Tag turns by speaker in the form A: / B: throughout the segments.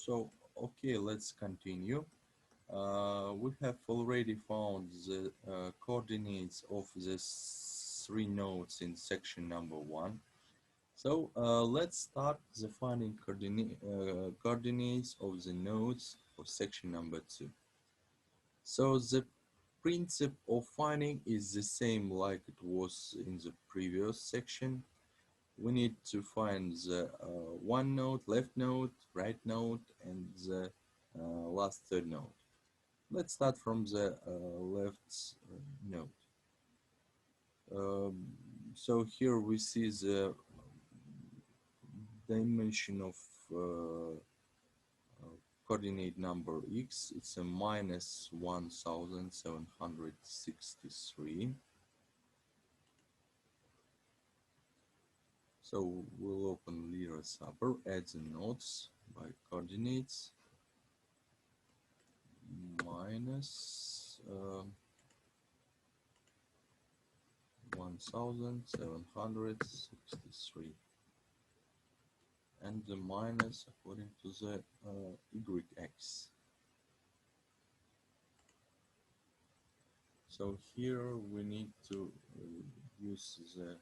A: So, okay, let's continue. We have already found the coordinates of the three nodes in section number 1. So let's start the finding coordinates of the nodes for section number 2. So the principle of finding is the same like it was in the previous section. We need to find the one node, left node, right node, and the last third node. Let's start from the left node. So here we see the dimension of coordinate number x. It's a minus 1763. So we'll open LIRA SAPR, add the nodes by coordinates, minus 1763, and the minus according to the yx. So here we need to use the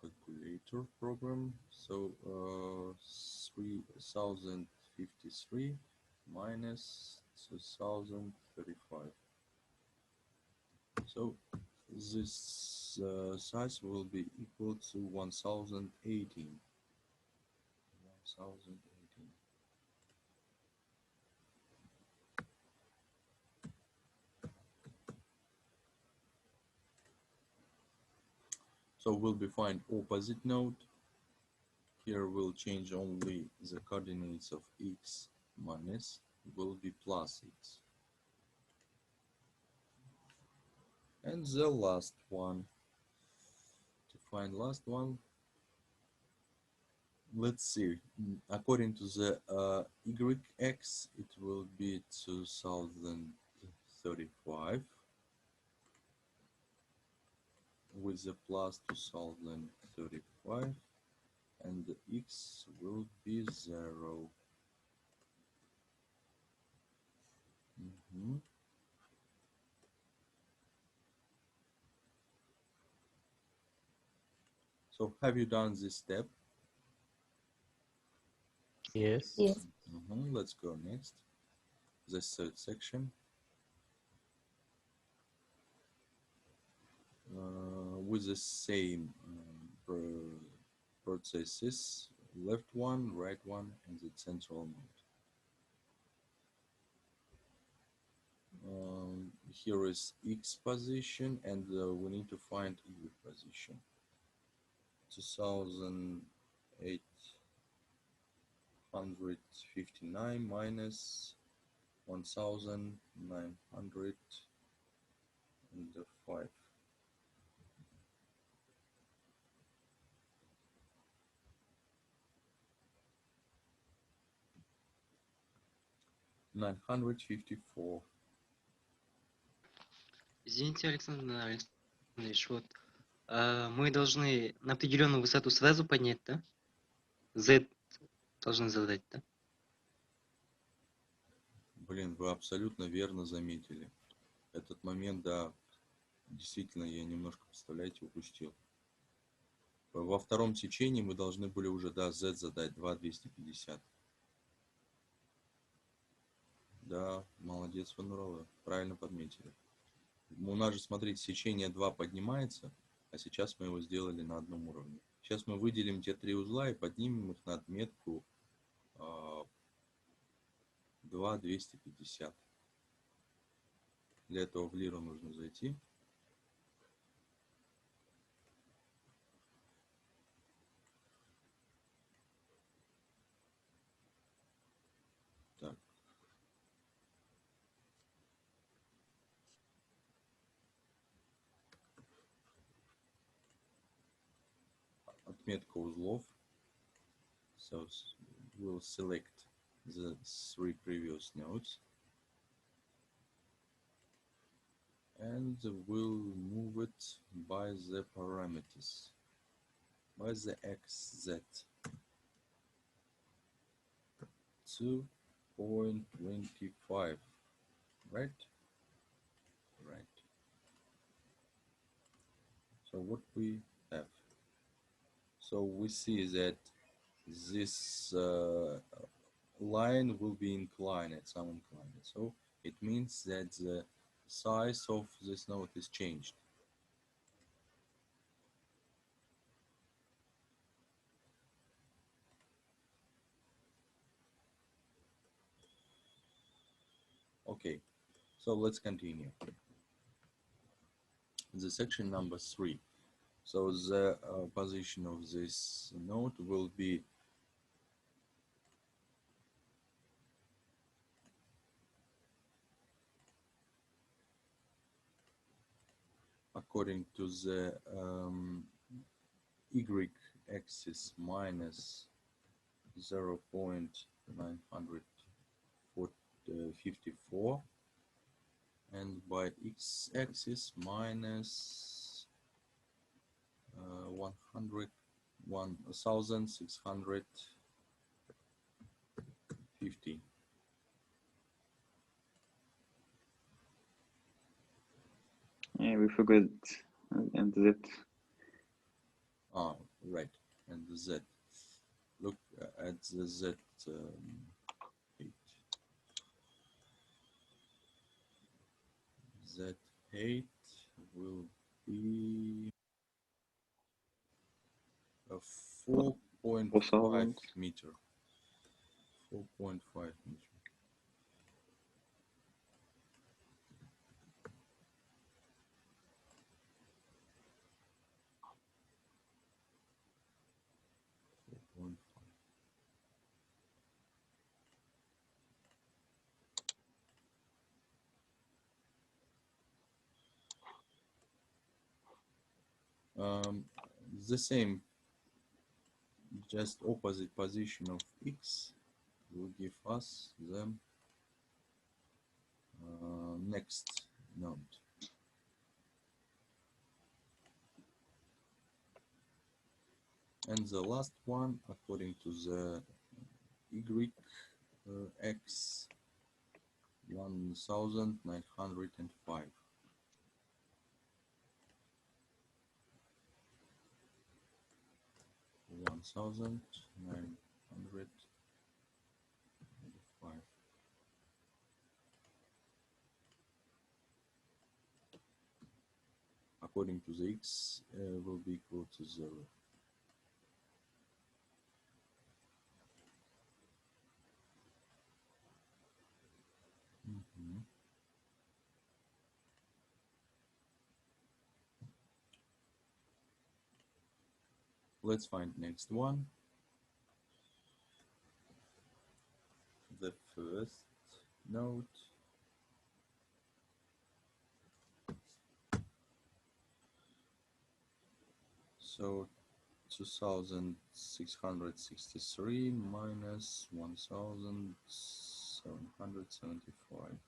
A: calculator program. So 3053 minus 2035. So this size will be equal to 1018. 1018. So we'll define opposite node. Here we'll change only the coordinates of x minus, will be plus x. And the last one, to find last one, let's see, according to the yx, it will be 2035 with the plus 2035, and the x will be 0. So have you done this step?
B: Yes.
C: Yes.
A: Let's go next. The third section. With the same processes, left one, right one, and the central node. Here is x position, and we need to find y position. 2859 minus 1905. $954.
D: Извините, Александр Александрович, вот мы должны на определенную высоту сразу поднять, да? Z должны задать, да?
A: Блин, вы абсолютно верно заметили. Этот момент, да, действительно, я немножко, представляете, упустил. Во втором сечении мы должны были уже, да, Z задать 2,250. Да, молодец, Ванурова, правильно подметили. У нас же, смотрите, сечение 2 поднимается, а сейчас мы его сделали на одном уровне. Сейчас мы выделим те три узла и поднимем их на отметку 2,250. Для этого в лиру нужно зайти. Так. Отметка узлов. So we'll select the three previous nodes and we'll move it by the parameters, by the xz. 2.25, right? Right. So what we have? So we see that this line will be inclined at some incline. So it means that the size of this node is changed. Okay, so let's continue. The section number 3. So the position of this node will be according to the y-axis minus 0.954 and by x-axis minus 1,650.
B: Yeah, we forgot and Z.
A: Ah, right, and the Z. Look at the Z. 8. Z8 will be a 4.5 meter. 4.5 meter. The same, just opposite position of x will give us the next node. And the last one, according to the y-x, 1,905. According to the x, will be equal to 0. Let's find next one. The first node. So 2,663 minus 1,775.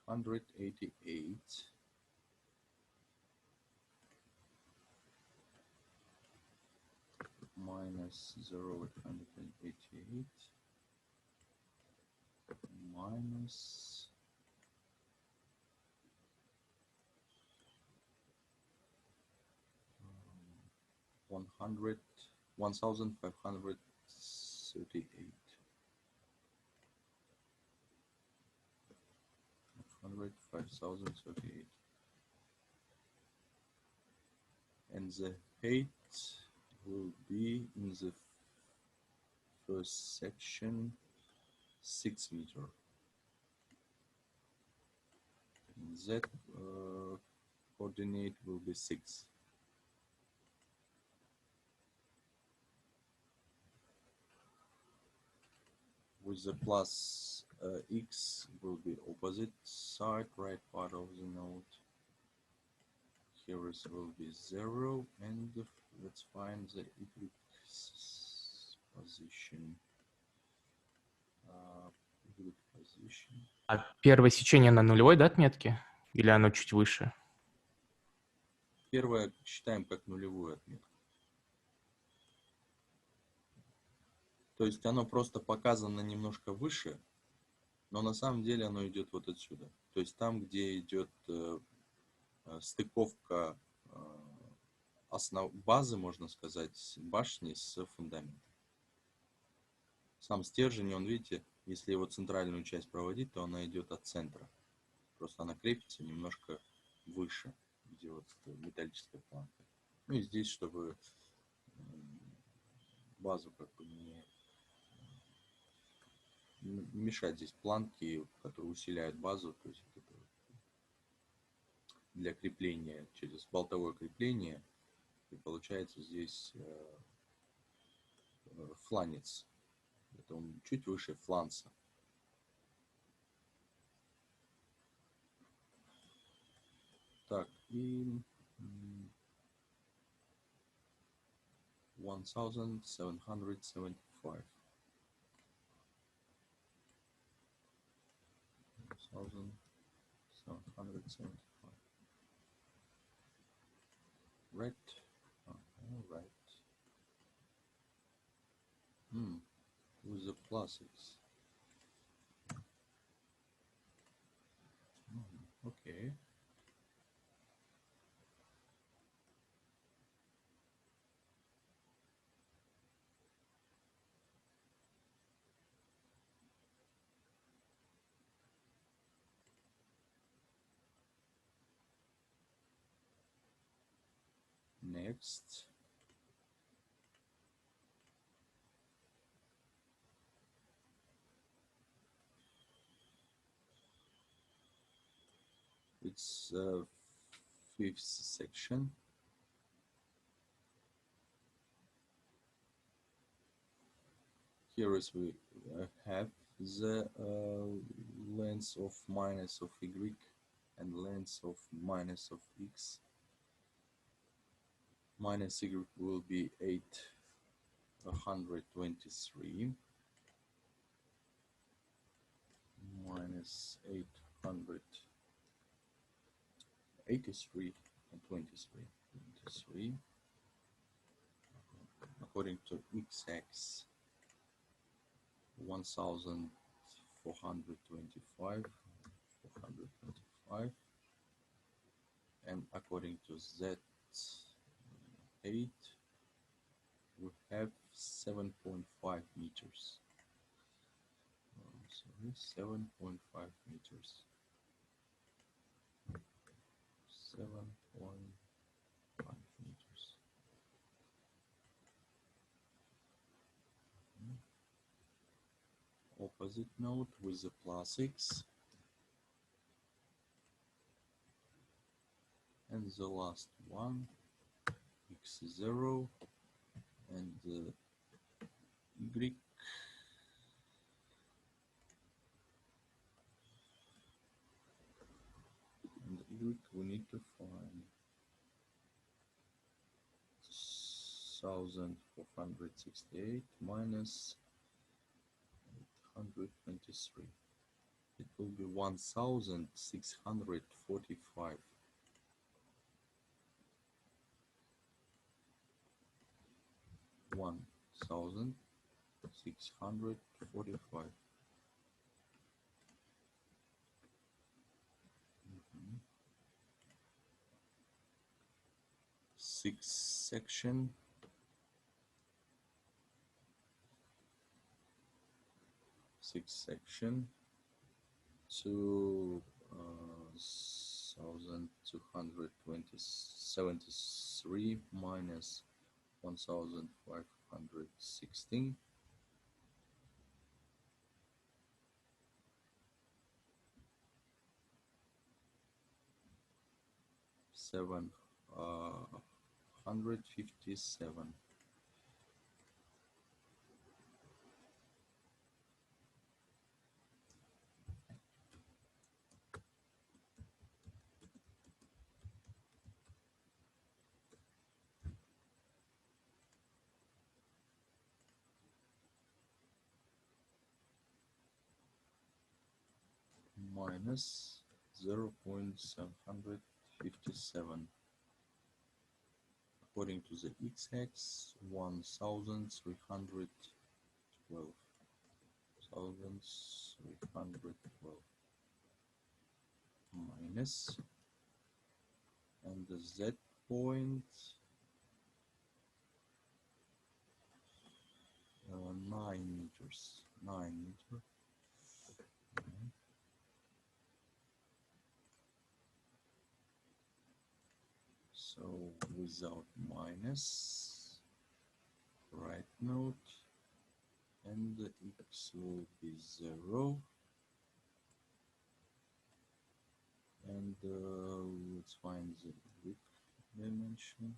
A: 188. Minus 0.888 minus 1,538. 5,038. And the height will be in the first section 6 meter. And that coordinate will be 6. With the plus x will be opposite side, right part of the node. Here is will be 0, and let's find the y position.
C: А первое сечение на нулевой, да, отметке? Или оно чуть выше?
A: Первое считаем как нулевую отметку. То есть оно просто показано немножко выше, но на самом деле оно идет вот отсюда. То есть там, где идет стыковка базы, можно сказать, башни с фундаментом. Сам стержень, он, видите, если его центральную часть проводить, то она идет от центра. Просто она крепится немножко выше, где вот металлическая планка. Ну и здесь, чтобы базу как бы не мешать здесь планки, которые усиляют базу, то есть это для крепления, через болтовое крепление, и получается здесь фланец. Это он чуть выше фланца. Так, и 1775. 1775. Right. Right. With the pluses. Okay. Next. It's fifth section. Here is we have the length of minus of y and length of minus of x. Minus y will be 823 minus 883 and 23 according to x-axis 1425 and according to z8 we have 7.5 meters. Sorry, 7.5 meters. 7.5 meters. Opposite note with the plus x. And the last one, x0 and y. And y we need to find 1468 minus 823. It will be 1645. 1645. Sixth section. To 1273 minus 1516. 757. Minus 0.757. According to the x-axis, 1325 1312 minus, and the Z point 9 meters. 9 meters. So without minus, right node, and the x will be 0. And let's find the width dimension.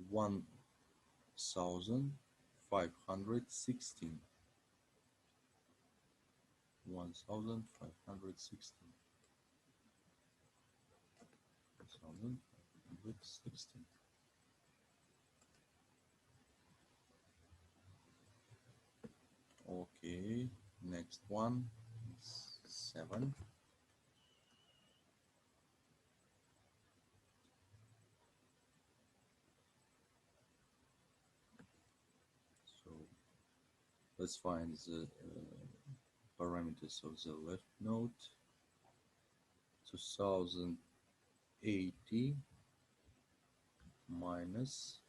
A: 1516. 1516. 1516. Okay, next one is 7. So let's find the parameters of the left node. 2080 minus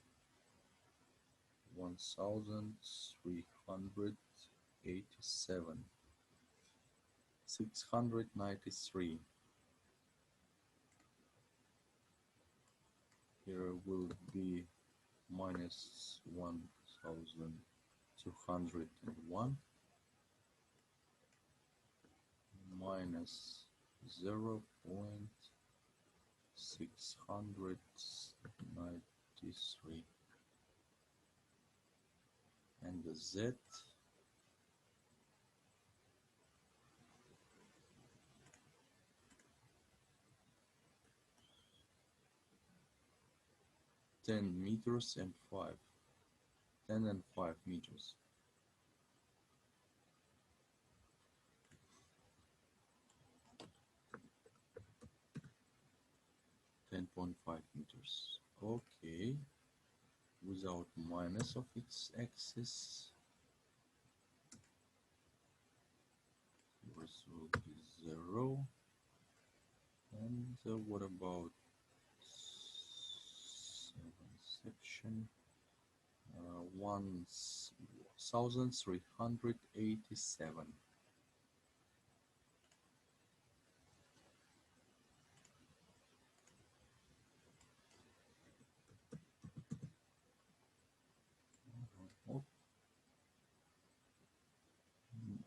A: 1387. 693. Here will be minus 1201 minus 0.693, and the Z 10 meters and 5. 10 and 5 meters. 10.5 meters. Okay. Without minus of its axis. This will be 0. And what about section 1387.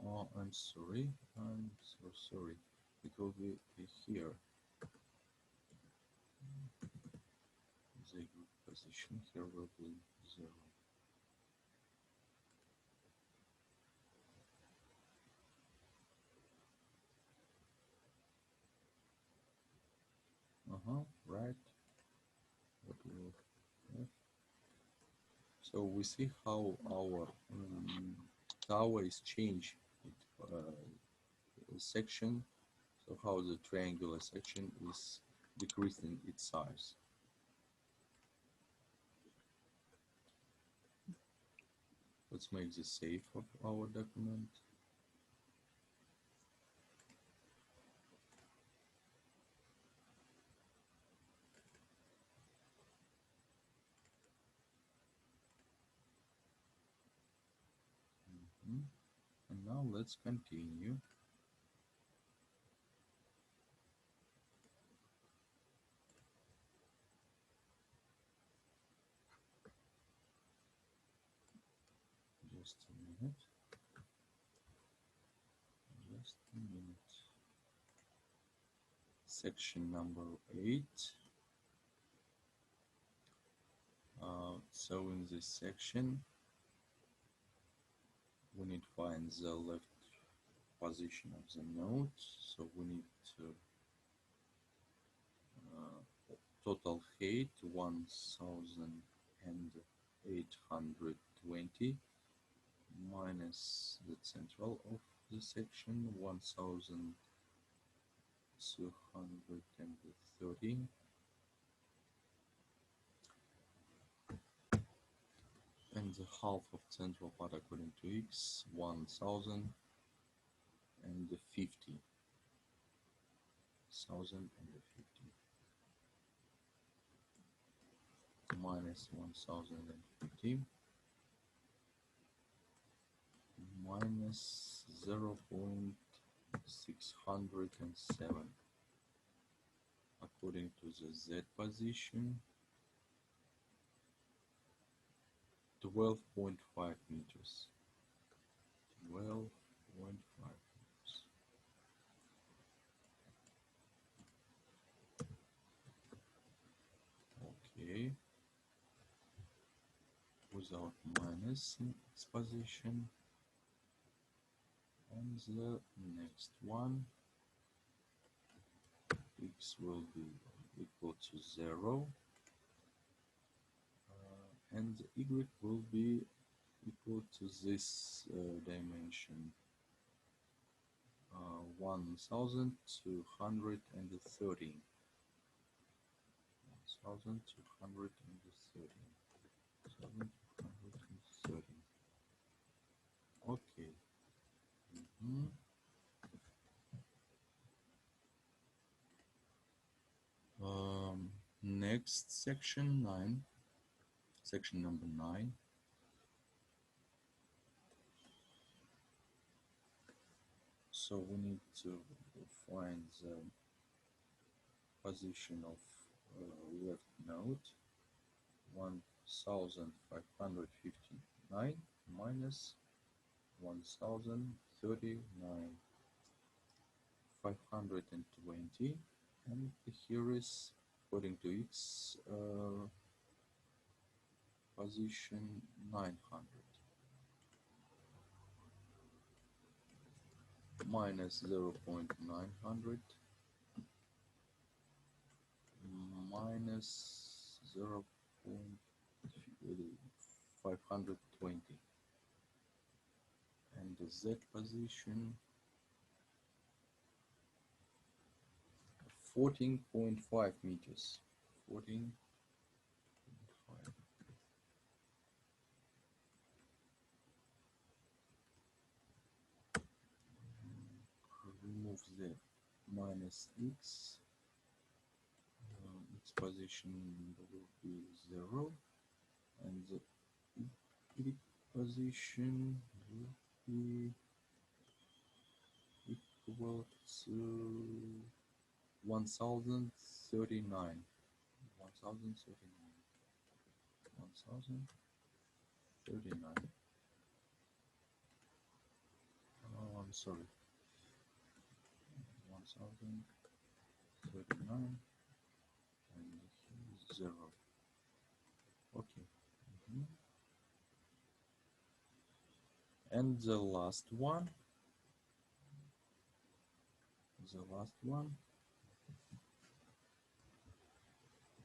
A: Oh, I'm sorry. I'm so sorry. It will be here. The position here will be 0. Right. What we will have. So we see how our tower is changed section. So how the triangular section is decreasing its size. Let's make the save of our document. And now let's continue. Just a minute. Just a minute. Section number 8. So in this section, we need to find the left position of the node. So we need to total height 1820 minus the central of the section 1230, And the half of central part according to x, 1000 and 50. 1050 minus 1050 minus 0.607 according to the z position, 12.5 meters. 12.5 meters. Okay. Without minus in its position. And the next one, x will be equal to 0. And y will be equal to this dimension, 1230. 1230. Okay. Next section 9. Section number 9. So we need to find the position of left node, 1559 minus 1039, 520, and here is according to x position 900. Minus 0.900 minus 0.520, and the z position 14.5 meters. 14.5. Remove the minus x. Its position will be 0, and the y position will be equal to 1039. 1039. 1039. Oh, I'm sorry. 1039 and here's 0. Okay. And the last one.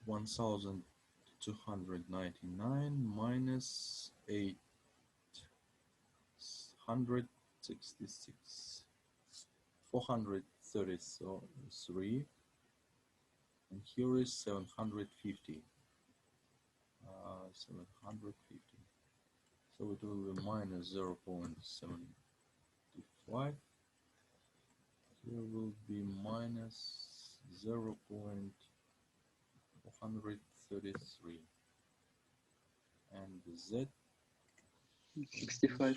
A: 1299 minus 866, 433, and here is 750. 750. So it will be minus 0.75. Here will be minus 0.433, and the z
B: 65.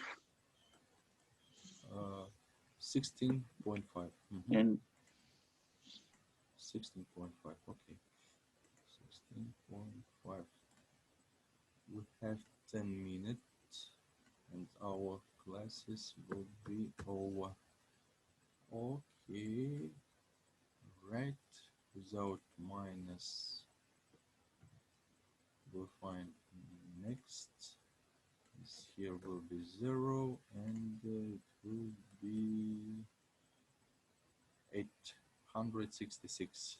A: 16.5.
B: And
A: 16.5. Okay. 16.5. We have 10 minutes, and our classes will be over. Okay. Right. Without minus, we'll find next. This here will be 0, and it will be 866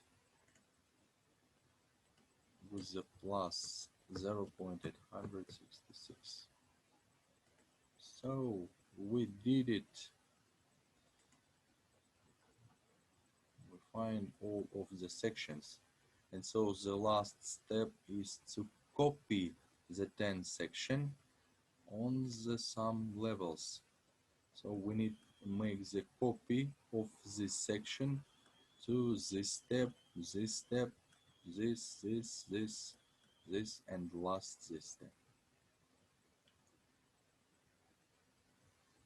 A: with the plus 0.866. So we did it. We find all of the sections, and so the last step is to copy the 10th section on the some levels. So we need to make the copy of this section to this step, this step, this, and last this step.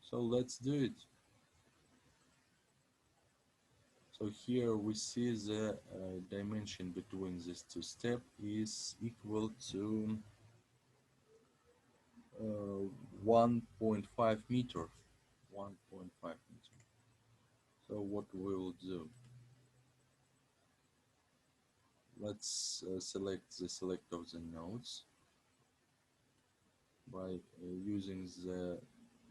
A: So let's do it. So here we see the dimension between these two steps is equal to 1.5 meter. 1.5 meter. So what we will do? Let's select the select of the nodes by using the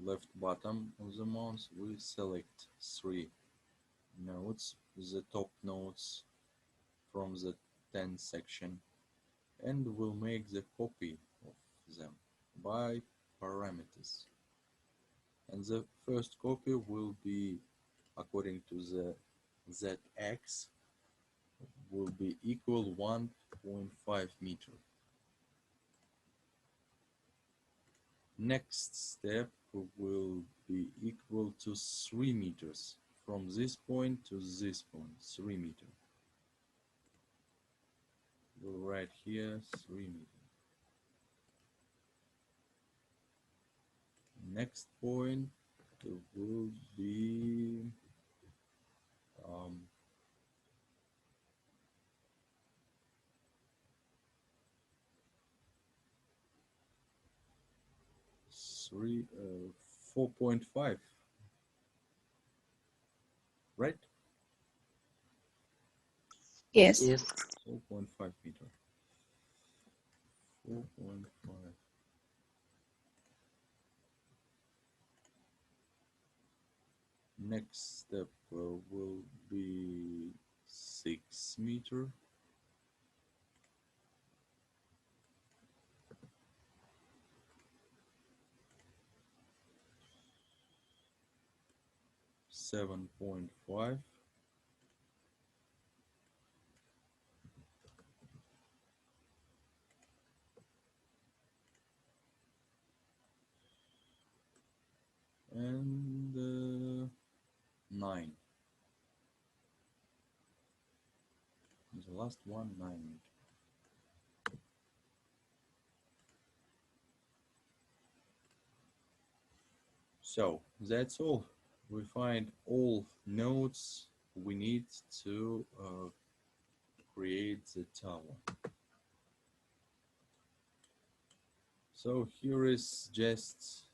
A: left button of the mouse. We select 3 nodes, the top nodes from the 10 section, and we'll make the copy of them by parameters. And the first copy will be according to the zx will be equal 1.5 meter. Next step will be equal to 3 meters from this point to this point, 3 meters. We'll write here 3 meters. Next point will be 4.5, right?
E: Yes.
D: Yes.
A: 4.5 meter. 4.5. Next step will be 6 meter. $7.5. And 9. The last one, 9 meters. So that's all. We find all nodes we need to create the tower. So here is just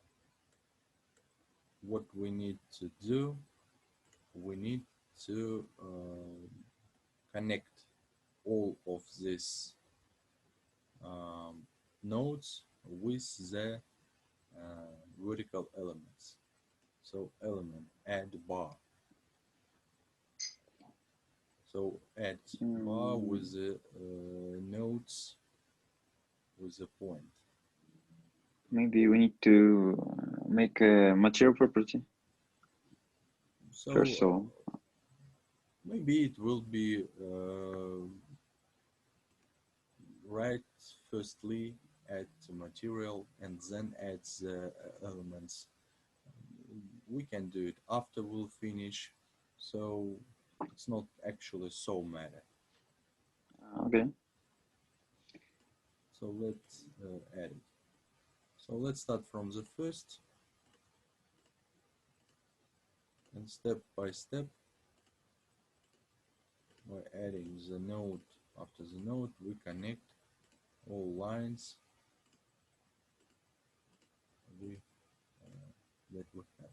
A: what we need to do. We need to connect all of these nodes with the vertical elements. So element add bar. So add bar with the nodes with the point.
B: Maybe we need to make a material property.
A: So
B: First of all,
A: maybe it will be right firstly add the material and then add the elements. We can do it after we'll finish, so it's not actually so matter.
B: okay.
A: So let's add it. So let's start from the first, and step by step by adding the node after the node we connect all lines that we have.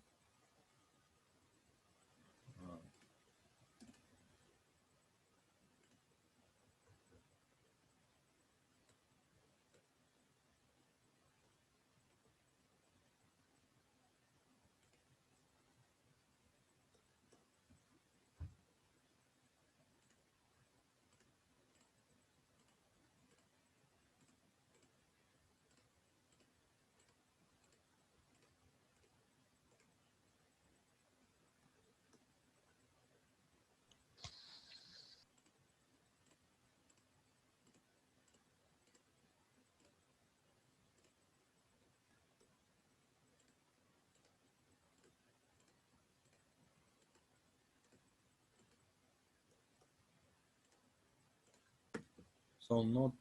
A: So not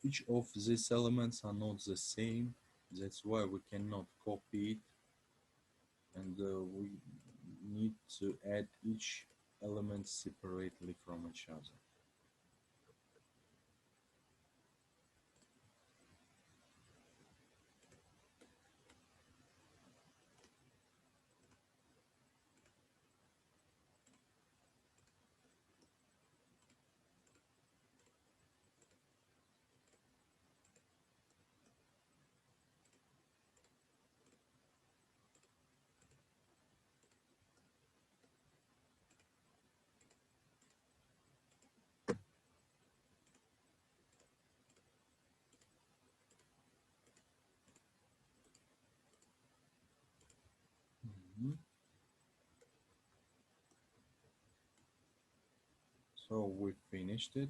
A: each of these elements are not the same. That's why we cannot copy it, and we need to add each element separately from each other. So we finished it.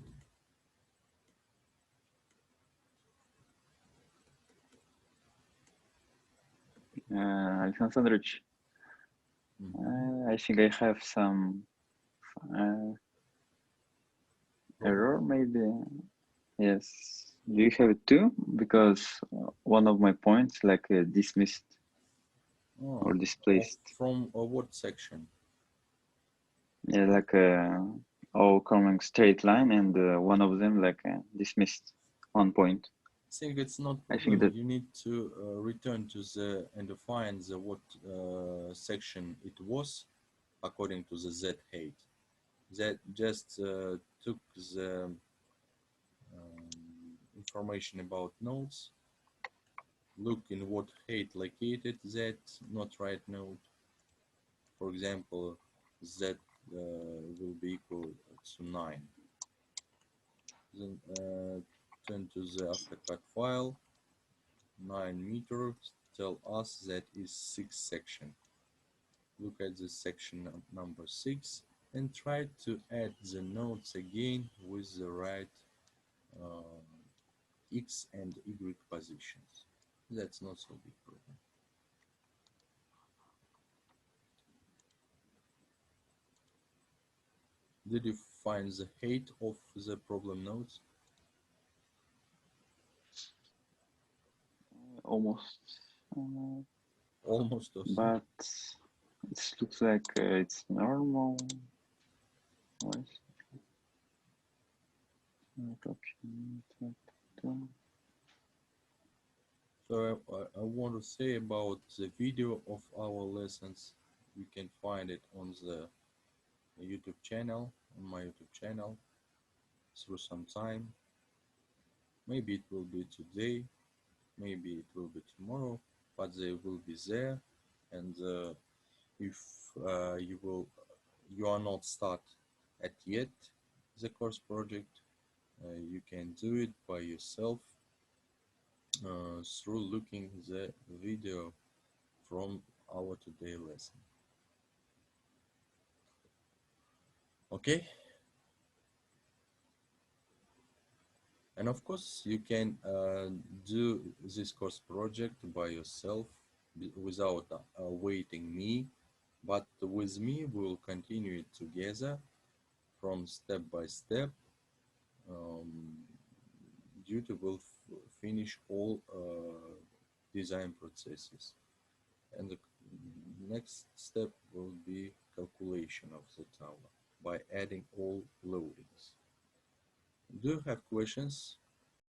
B: Alexander Sandrovich, I think I have some error, maybe. Yes. Do you have it too? Because one of my points like dismissed or displaced.
A: From what section?
B: Yeah, like all coming straight line, and one of them like dismissed 1 point.
A: I think it's not
B: I
A: problem.
B: think that
A: You need to return to the and define the what section it was according to the Z height. That just took the information about nodes, look in what height located that not right node. For example, Z will be equal to 9. Then turn to the aftercut file. 9 meters tell us that is 6 section. Look at the section number 6 and try to add the nodes again with the right X and Y positions. That's not so big problem. Did you find the height of the problem nodes?
B: almost.
A: Almost.
B: But it looks like it's normal.
A: So I want to say about the video of our lessons. You can find it on the YouTube channel, on my YouTube channel, through some time. Maybe it will be today, maybe it will be tomorrow, but they will be there. And if you are not start at yet the course project, you can do it by yourself through looking the video from our today lesson. Okay. And of course, you can do this course project by yourself without waiting me, but with me we will continue it together from step by step. YouTube will finish all design processes, and the next step will be calculation of the tower by adding all loadings. Do you have questions